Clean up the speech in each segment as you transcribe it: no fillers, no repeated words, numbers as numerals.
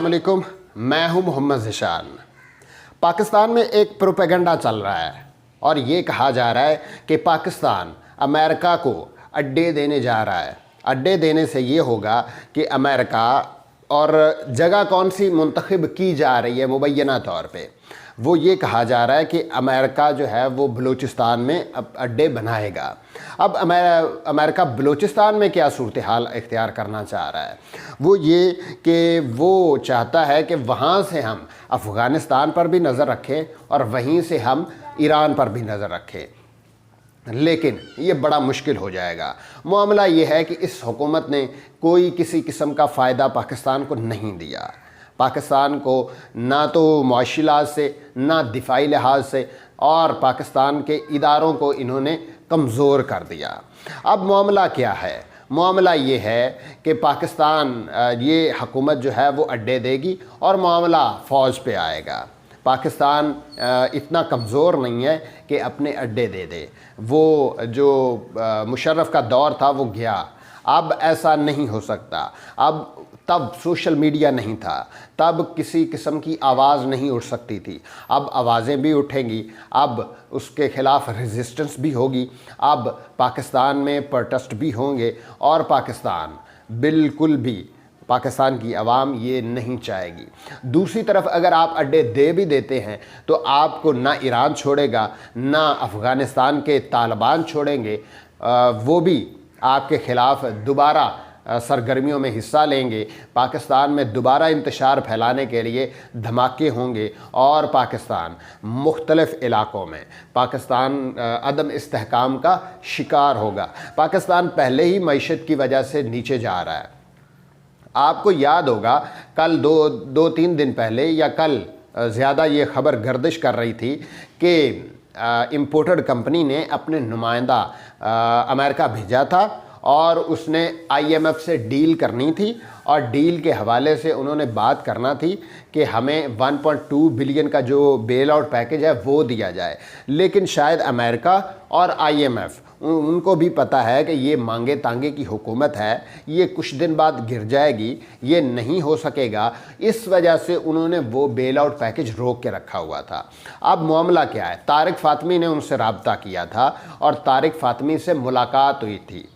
अस्सलाम वालेकुम, मैं हूं मोहम्मद ज़िशान। पाकिस्तान में एक प्रोपेगेंडा चल रहा है और ये कहा जा रहा है कि पाकिस्तान अमेरिका को अड्डे देने जा रहा है। अड्डे देने से ये होगा कि अमेरिका और जगह कौन सी मुंतखब की जा रही है मुबैना तौर पे, वो ये कहा जा रहा है कि अमेरिका जो है वो बलूचिस्तान में अब अड्डे बनाएगा। अब अमेरिका बलूचिस्तान में क्या सूरत हाल इख्तियार करना चाह रहा है, वो ये कि वो चाहता है कि वहाँ से हम अफ़गानिस्तान पर भी नज़र रखें और वहीं से हम ईरान पर भी नज़र रखें, लेकिन ये बड़ा मुश्किल हो जाएगा। मामला ये है कि इस हुकूमत ने कोई किसी किस्म का फ़ायदा पाकिस्तान को नहीं दिया। पाकिस्तान को ना तो मुआशी लिहाज से, ना दिफाई लिहाज से, और पाकिस्तान के इदारों को इन्होंने कमज़ोर कर दिया। अब मामला क्या है? मामला ये है कि पाकिस्तान ये हुकूमत जो है वो अड्डे देगी और मामला फ़ौज पे आएगा। पाकिस्तान इतना कमज़ोर नहीं है कि अपने अड्डे दे दे। वो जो मुशर्रफ का दौर था वो गया, अब ऐसा नहीं हो सकता। अब तब सोशल मीडिया नहीं था, तब किसी किस्म की आवाज़ नहीं उठ सकती थी। अब आवाज़ें भी उठेंगी, अब उसके ख़िलाफ़ रेजिस्टेंस भी होगी, अब पाकिस्तान में प्रोटेस्ट भी होंगे और पाकिस्तान बिल्कुल भी, पाकिस्तान की आवाम ये नहीं चाहेगी। दूसरी तरफ अगर आप अड्डे दे भी देते हैं तो आपको ना ईरान छोड़ेगा, ना अफ़गानिस्तान के तालिबान छोड़ेंगे। वो भी आपके ख़िलाफ़ दोबारा सरगर्मियों में हिस्सा लेंगे। पाकिस्तान में दोबारा इंतशार फैलाने के लिए धमाके होंगे और पाकिस्तान मुख्तलिफ़ इलाक़ों में पाकिस्तान अदम इस्तेहकाम का शिकार होगा। पाकिस्तान पहले ही मईशत की वजह से नीचे जा रहा है। आपको याद होगा कल दो तीन दिन पहले या कल ज़्यादा ये ख़बर गर्दिश कर रही थी कि इम्पोर्टेड कंपनी ने अपने नुमाइंदा अमेरिका भेजा था और उसने IMF से डील करनी थी और डील के हवाले से उन्होंने बात करना थी कि हमें 1.2 बिलियन का जो बेल आउट पैकेज है वो दिया जाए। लेकिन शायद अमेरिका और IMF उनको भी पता है कि ये मांगे तांगे की हुकूमत है, ये कुछ दिन बाद गिर जाएगी, ये नहीं हो सकेगा। इस वजह से उन्होंने वो बेल आउट पैकेज रोक के रखा हुआ था। अब मामला क्या है? तारिक फ़ातमी ने उनसे रब्ता किया था और तारिक फ़ातमी से मुलाकात हुई थी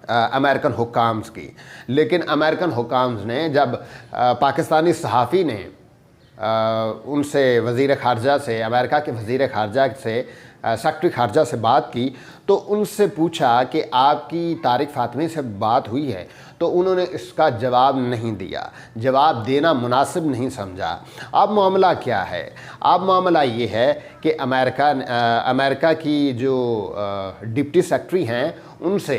अमेरिकन हुकाम्स की, लेकिन अमेरिकन हुकाम्स ने जब पाकिस्तानी सहाफ़ी ने उनसे वज़ीर ख़ारजा से, अमेरिका के वज़ीर ख़ारजा से, सेक्रेटरी ख़ारजा से बात की तो उनसे पूछा कि आपकी तारिक फ़ातमी से बात हुई है, तो उन्होंने इसका जवाब नहीं दिया, जवाब देना मुनासिब नहीं समझा। अब मामला क्या है? अब मामला ये है कि अमेरिका की जो डिप्टी सेक्रेटरी हैं उनसे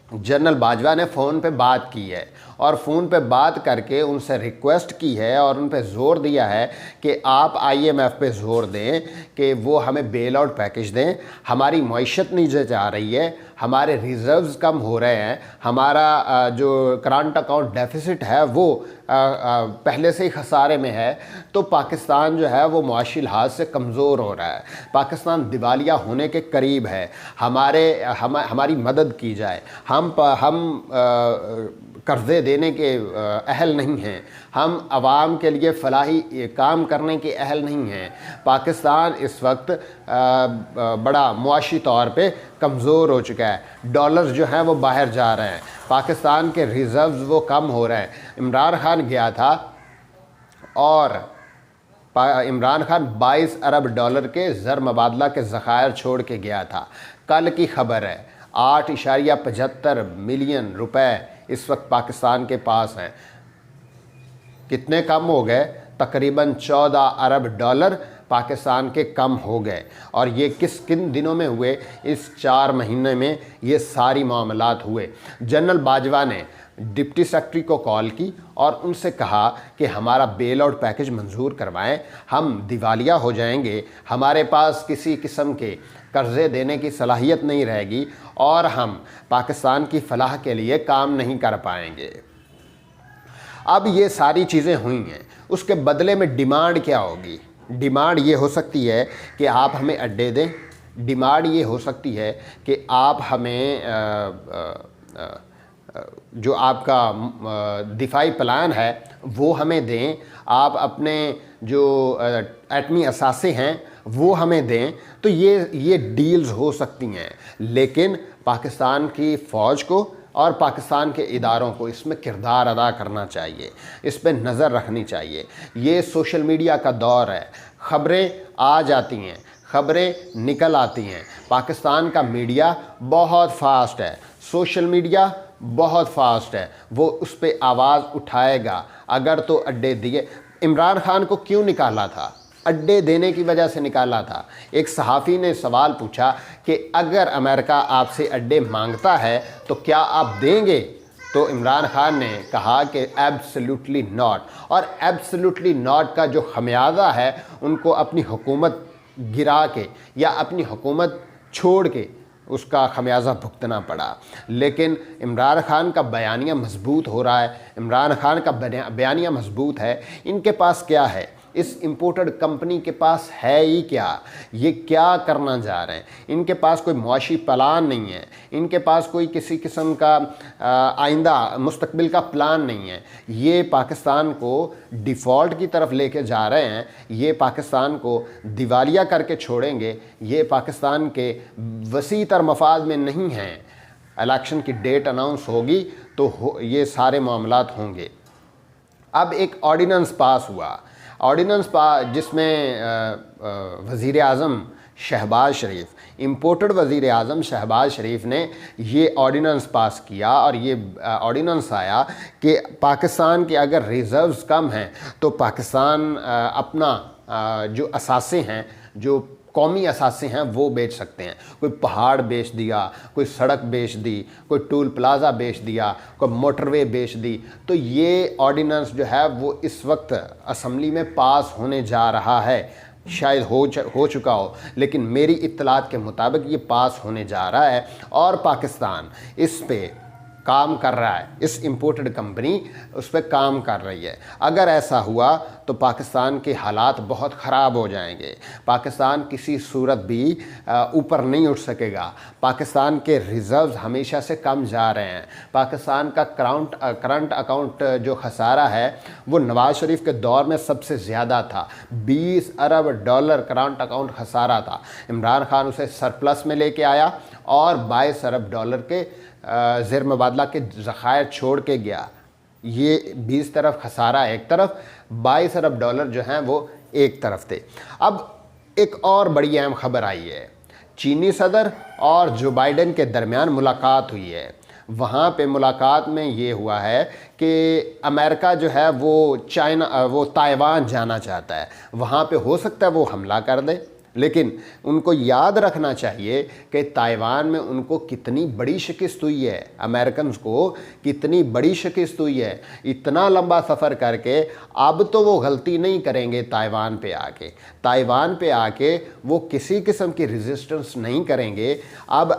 जनरल बाजवा ने फ़ोन पे बात की है और फ़ोन पे बात करके उनसे रिक्वेस्ट की है और उन पे ज़ोर दिया है कि आप IMF पे ज़ोर दें कि वो हमें बेल आउट पैकेज दें। हमारी मईशत नीचे जा रही है, हमारे रिज़र्व्स कम हो रहे हैं, हमारा जो करंट अकाउंट डेफिसिट है वो पहले से ही खसारे में है, तो पाकिस्तान जो है वो मुआशी लिहाज से कमज़ोर हो रहा है, पाकिस्तान दिवालिया होने के करीब है। हमारी मदद की जाए। हम कर्ज़े देने के अहल नहीं हैं, हम आवाम के लिए फ़लाही काम करने के अहल नहीं हैं। पाकिस्तान इस वक्त बड़ा मुआशी तौर पे कमज़ोर हो चुका है। डॉलर्स जो हैं वो बाहर जा रहे हैं, पाकिस्तान के रिज़र्व्स वो कम हो रहे हैं। इमरान खान गया था और इमरान खान 22 अरब डॉलर के ज़र मुबादला के ज़खायर छोड़ के गया था। कल की खबर है 8.75 मिलियन रुपए इस वक्त पाकिस्तान के पास हैं। कितने कम हो गए? तकरीबन 14 अरब डॉलर पाकिस्तान के कम हो गए। और ये किन दिनों में हुए? इस 4 महीने में ये सारी मामलात हुए। जनरल बाजवा ने डिप्टी सेक्रेटरी को कॉल की और उनसे कहा कि हमारा बेल आउट पैकेज मंजूर करवाएं, हम दिवालिया हो जाएंगे, हमारे पास किसी किस्म के कर्ज़े देने की सलाहियत नहीं रहेगी और हम पाकिस्तान की फ़लाह के लिए काम नहीं कर पाएंगे। अब ये सारी चीज़ें हुई हैं, उसके बदले में डिमांड क्या होगी? डिमांड ये हो सकती है कि आप हमें अड्डे दें, डिमांड ये हो सकती है कि आप हमें जो आपका दिफाई प्लान है वो हमें दें, आप अपने जो एटमी असासे हैं वो हमें दें, तो ये डील्स हो सकती हैं। लेकिन पाकिस्तान की फ़ौज को और पाकिस्तान के इदारों को इसमें किरदार अदा करना चाहिए, इस पर नज़र रखनी चाहिए। ये सोशल मीडिया का दौर है, ख़बरें आ जाती हैं, ख़बरें निकल आती हैं। पाकिस्तान का मीडिया बहुत फास्ट है, सोशल मीडिया बहुत फास्ट है, वो उस पर आवाज़ उठाएगा। अगर तो अड्डे दिए, इमरान खान को क्यों निकाला था? अड्डे देने की वजह से निकाला था। एक सहाफ़ी ने सवाल पूछा कि अगर अमेरिका आपसे अड्डे मांगता है तो क्या आप देंगे? तो इमरान खान ने कहा कि एब्सोल्युटली नॉट। और एब्सोल्युटली नॉट का जो खमियाजा है उनको अपनी हुकूमत गिरा के या अपनी हुकूमत छोड़ के उसका खमियाजा भुगतना पड़ा। लेकिन इमरान खान का बयानिया मजबूत हो रहा है, इमरान खान का बयानिया मजबूत है। इनके पास क्या है? इस इंपोर्टेड कंपनी के पास है ही क्या? ये क्या करना चाह रहे हैं? इनके पास कोई मुआशी प्लान नहीं है, इनके पास कोई किसी किस्म का आइंदा मुस्तकबिल का प्लान नहीं है। ये पाकिस्तान को डिफ़ॉल्ट की तरफ लेके जा रहे हैं, ये पाकिस्तान को दिवालिया करके छोड़ेंगे, ये पाकिस्तान के वसी तर मफाद में नहीं हैं। इलेक्शन की डेट अनाउंस होगी तो ये सारे मामलात होंगे। अब एक ऑर्डिनेंस पास हुआ, जिसमें वज़ीर आज़म शहबाज शरीफ, इम्पोर्टेड वज़ीर आज़म शहबाज शरीफ ने ये ऑर्डिनेंस पास किया। और ये ऑर्डिनेंस आया कि पाकिस्तान के अगर रिज़र्व्स कम हैं तो पाकिस्तान अपना जो असासे हैं, जो कौमी असासे हैं वो बेच सकते हैं। कोई पहाड़ बेच दिया, कोई सड़क बेच दी, कोई टूल प्लाज़ा बेच दिया, कोई मोटरवे बेच दी। तो ये ऑर्डिनेंस जो है वो इस वक्त असम्बली में पास होने जा रहा है, शायद हो चुका हो, लेकिन मेरी इत्तलात के मुताबिक ये पास होने जा रहा है। और पाकिस्तान इस पे काम कर रहा है, इस इंपोर्टेड कंपनी उस पर काम कर रही है। अगर ऐसा हुआ तो पाकिस्तान के हालात बहुत ख़राब हो जाएंगे, पाकिस्तान किसी सूरत भी ऊपर नहीं उठ सकेगा। पाकिस्तान के रिज़र्व्स हमेशा से कम जा रहे हैं। पाकिस्तान का करंट अकाउंट जो खसारा है वो नवाज़ शरीफ के दौर में सबसे ज़्यादा था, 20 अरब डॉलर करंट अकाउंट खसारा था। इमरान खान उसे सरप्लस में लेके आया और 22 अरब डॉलर के ज़ेर मुबादला के ज़खायर छोड़ के गया। ये 20 तरफ खसारा एक तरफ, 22 अरब डॉलर जो हैं वो एक तरफ थे। अब एक और बड़ी अहम खबर आई है, चीनी सदर और जो बाइडेन के दरमियान मुलाकात हुई है। वहाँ पे मुलाकात में ये हुआ है कि अमेरिका जो है वो ताइवान जाना चाहता है। वहाँ पे हो सकता है वो हमला कर दे, लेकिन उनको याद रखना चाहिए कि ताइवान में उनको कितनी बड़ी शिकस्त हुई है, अमेरिकन को कितनी बड़ी शिकस्त हुई है। इतना लंबा सफ़र करके अब तो वो गलती नहीं करेंगे। ताइवान पे आके वो किसी किस्म की रेजिस्टेंस नहीं करेंगे। अब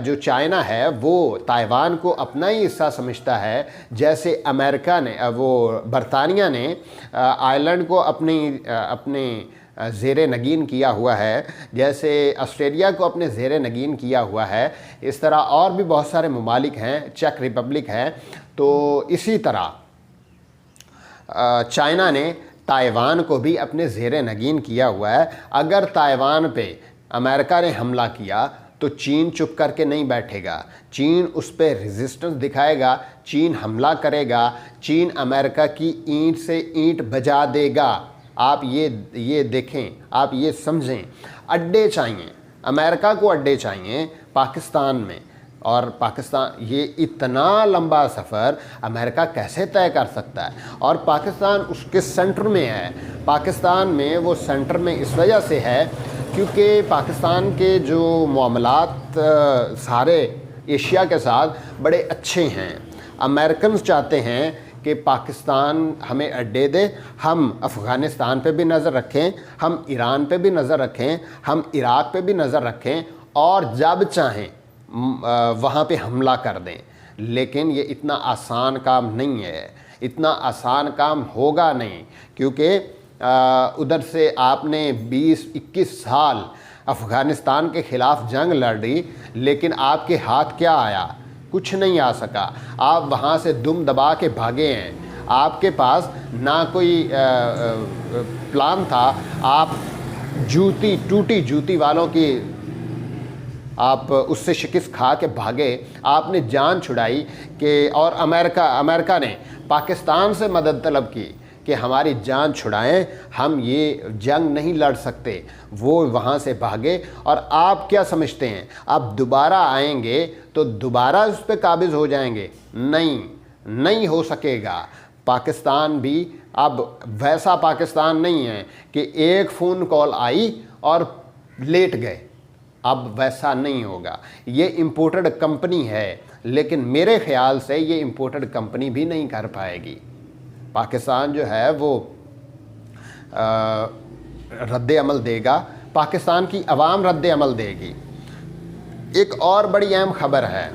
जो चाइना है वो ताइवान को अपना ही हिस्सा समझता है, जैसे अमेरिका ने बरतानिया ने आयरलैंड को अपने ज़ेरे नगीन किया हुआ है, जैसे ऑस्ट्रेलिया को अपने ज़ेरे नगीन किया हुआ है। इस तरह और भी बहुत सारे ममालिक हैं, चेक रिपब्लिक है। तो इसी तरह चाइना ने ताइवान को भी अपने ज़ेरे नगीन किया हुआ है। अगर ताइवान पे अमेरिका ने हमला किया तो चीन चुप करके नहीं बैठेगा, चीन उस पर रेजिस्टेंस दिखाएगा, चीन हमला करेगा, चीन अमेरिका की ईंट से ईंट बजा देगा। आप ये देखें, आप ये समझें। अड्डे चाहिए, अमेरिका को अड्डे चाहिए पाकिस्तान में। और पाकिस्तान, ये इतना लंबा सफ़र अमेरिका कैसे तय कर सकता है? और पाकिस्तान उसके सेंटर में है। पाकिस्तान में वो सेंटर में इस वजह से है क्योंकि पाकिस्तान के जो मामलात सारे एशिया के साथ बड़े अच्छे हैं। अमेरिकन चाहते हैं कि पाकिस्तान हमें अड्डे दे, हम अफ़गानिस्तान पे भी नज़र रखें, हम ईरान पे भी नज़र रखें, हम इराक़ पे भी नज़र रखें और जब चाहें वहाँ पे हमला कर दें। लेकिन ये इतना आसान काम नहीं है, इतना आसान काम होगा नहीं, क्योंकि उधर से आपने 20-21 साल अफ़गानिस्तान के ख़िलाफ़ जंग लड़ी, लेकिन आपके हाथ क्या आया? कुछ नहीं आ सका। आप वहाँ से दुम दबा के भागे हैं, आपके पास ना कोई प्लान था। आप टूटी जूती वालों की आप उससे शिकस्त खा के भागे, आपने जान छुड़ाई कि और अमेरिका ने पाकिस्तान से मदद तलब की कि हमारी जान छुड़ाएं, हम ये जंग नहीं लड़ सकते। वो वहाँ से भागे और आप क्या समझते हैं आप दोबारा आएंगे तो दोबारा उस पर काबिज हो जाएंगे? नहीं हो सकेगा। पाकिस्तान भी अब वैसा पाकिस्तान नहीं है कि एक फ़ोन कॉल आई और लेट गए, अब वैसा नहीं होगा। ये इम्पोर्टेड कंपनी है, लेकिन मेरे ख़्याल से ये इम्पोर्टेड कंपनी भी नहीं कर पाएगी। पाकिस्तान जो है वो रद्द अमल देगा, पाकिस्तान की अवाम रद्द अमल देगी। एक और बड़ी अहम खबर है,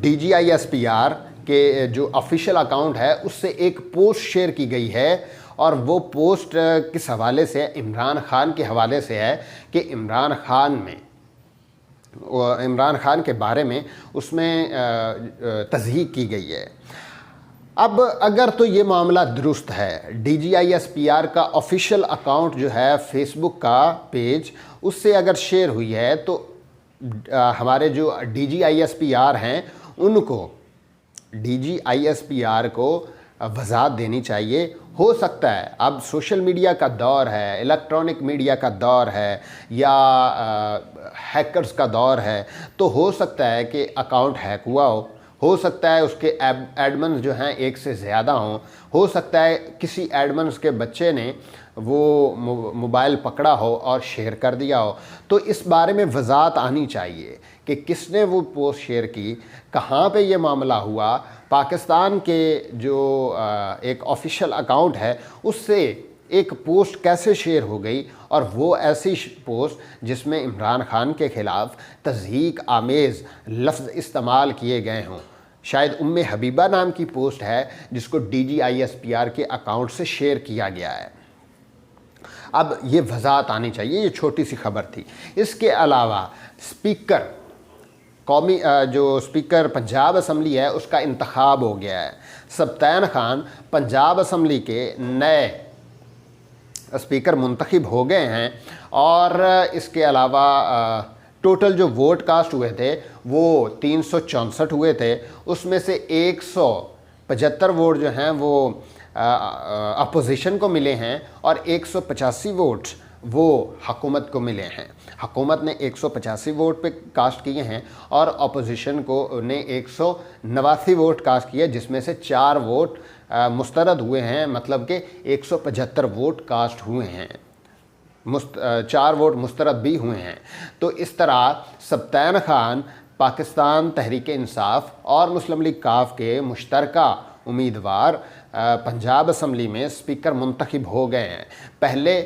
DGISPR के जो ऑफिशियल अकाउंट है उससे एक पोस्ट शेयर की गई है, और वो पोस्ट किस हवाले से है? इमरान खान के हवाले से है कि इमरान खान के बारे में उसमें तस्दीक की गई है। अब अगर तो ये मामला दुरुस्त है, DGISPR का ऑफिशियल अकाउंट जो है फेसबुक का पेज, उससे अगर शेयर हुई है तो हमारे जो DGISPR हैं उनको DGISPR को वजाहत देनी चाहिए। हो सकता है अब सोशल मीडिया का दौर है, इलेक्ट्रॉनिक मीडिया का दौर है, या हैकर्स का दौर है, तो हो सकता है कि अकाउंट हैक हुआ हो सकता है उसके एडमन्स जो हैं एक से ज़्यादा हों, हो सकता है किसी एडमन्स के बच्चे ने वो मोबाइल पकड़ा हो और शेयर कर दिया हो। तो इस बारे में वजाहत आनी चाहिए कि किसने वो पोस्ट शेयर की, कहाँ पे ये मामला हुआ। पाकिस्तान के जो एक ऑफिशियल अकाउंट है उससे एक पोस्ट कैसे शेयर हो गई, और वो ऐसी पोस्ट जिसमें इमरान खान के ख़िलाफ़ तज़हीक आमेज़ लफ्ज़ इस्तेमाल किए गए हों। शायद उम्मे हबीबा नाम की पोस्ट है जिसको DGISPR के अकाउंट से शेयर किया गया है। अब ये वजाहत आनी चाहिए, ये छोटी सी खबर थी। इसके अलावा जो स्पीकर पंजाब असम्बली है उसका इंतखाब हो गया है। सब्तैन खान पंजाब असम्बली के नए स्पीकर मुंतखब हो गए हैं, और इसके अलावा टोटल जो वोट कास्ट हुए थे वो 364 हुए थे, उसमें से 175 वोट जो हैं वो अपोजिशन को मिले हैं और 185 वोट वो हुकूमत को मिले हैं। हुकूमत ने 185 वोट पे कास्ट किए हैं और अपोजिशन को ने 189 वोट कास्ट किए, जिसमें से 4 वोट मुस्तरद हुए हैं, मतलब कि 175 वोट कास्ट हुए हैं, 4 वोट मुस्तरद भी हुए हैं। तो इस तरह सब्तैन खान पाकिस्तान तहरीक इंसाफ और मुस्लिम लीग काफ के मुश्तरका उम्मीदवार पंजाब असम्बली में स्पीकर मुंतखब हो गए हैं। पहले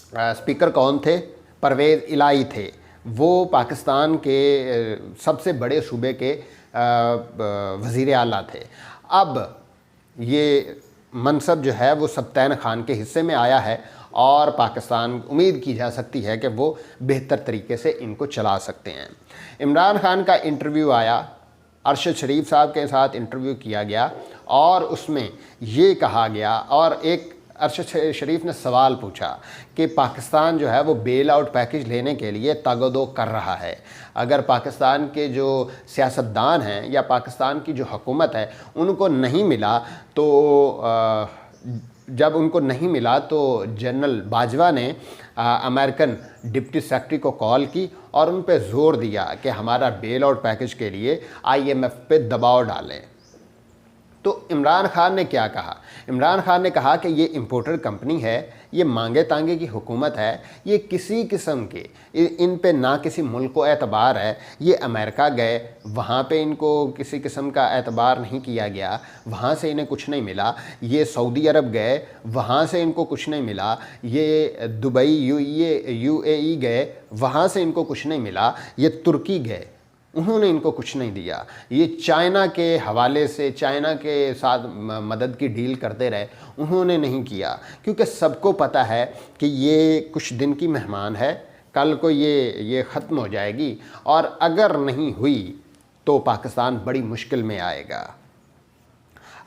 स्पीकर कौन थे? परवेज़ इलाही थे। वो पाकिस्तान के सबसे बड़े सूबे के वज़ीर आला थे। अब ये मनसब जो है वो सब्तैन खान के हिस्से में आया है और पाकिस्तान उम्मीद की जा सकती है कि वो बेहतर तरीके से इनको चला सकते हैं। इमरान खान का इंटरव्यू आया, अरशद शरीफ साहब के साथ इंटरव्यू किया गया और उसमें ये कहा गया, और एक अरशद शरीफ ने सवाल पूछा कि पाकिस्तान जो है वो बेल आउट पैकेज लेने के लिए तागदो कर रहा है। अगर पाकिस्तान के जो सियासतदान हैं या पाकिस्तान की जो हुकूमत है उनको नहीं मिला तो जब उनको नहीं मिला तो जनरल बाजवा ने अमेरिकन डिप्टी सेक्रेटरी को कॉल की और उन पे ज़ोर दिया कि हमारा बेल आउट पैकेज के लिए IMF पे दबाव डालें। तो इमरान खान ने क्या कहा? इमरान खान ने कहा कि ये इम्पोर्टेड कंपनी है, ये मांगे तांगे की हुकूमत है, ये किसी किस्म के इन पे ना किसी मुल्क को एतबार है। ये अमेरिका गए, वहाँ पे इनको किसी किस्म का एतबार नहीं किया गया, वहाँ से इन्हें कुछ नहीं मिला। ये सऊदी अरब गए, वहाँ से इनको कुछ नहीं मिला। ये दुबई UAE गए, वहाँ से इनको कुछ नहीं मिला। ये तुर्की गए, उन्होंने इनको कुछ नहीं दिया। ये चाइना के हवाले से चाइना के साथ मदद की डील करते रहे, उन्होंने नहीं किया, क्योंकि सबको पता है कि ये कुछ दिन की मेहमान है, कल को ये ख़त्म हो जाएगी। और अगर नहीं हुई तो पाकिस्तान बड़ी मुश्किल में आएगा।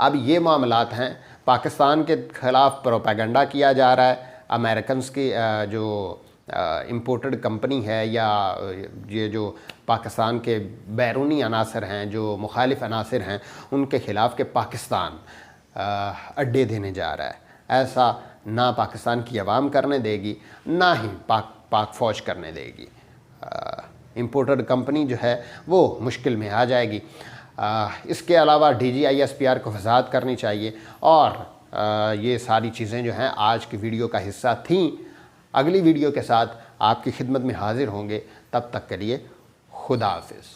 अब ये मामलात हैं, पाकिस्तान के ख़िलाफ़ प्रोपेगेंडा किया जा रहा है। अमेरिकन्स की जो इम्पोर्टेड कंपनी है या ये जो पाकिस्तान के बैरूनी अनासर हैं, जो मुखालिफ अनासर हैं, उनके ख़िलाफ़ के पाकिस्तान अड्डे देने जा रहा है। ऐसा ना पाकिस्तान की आवाम करने देगी, ना ही पाक फ़ौज करने देगी। इम्पोर्टेड कंपनी जो है वो मुश्किल में आ जाएगी। इसके अलावा DGISPR को वजाहत करनी चाहिए। और ये सारी चीज़ें जो हैं आज की वीडियो का हिस्सा थीं। अगली वीडियो के साथ आपकी खिदमत में हाजिर होंगे। तब तक के लिए खुदा हाफिज़।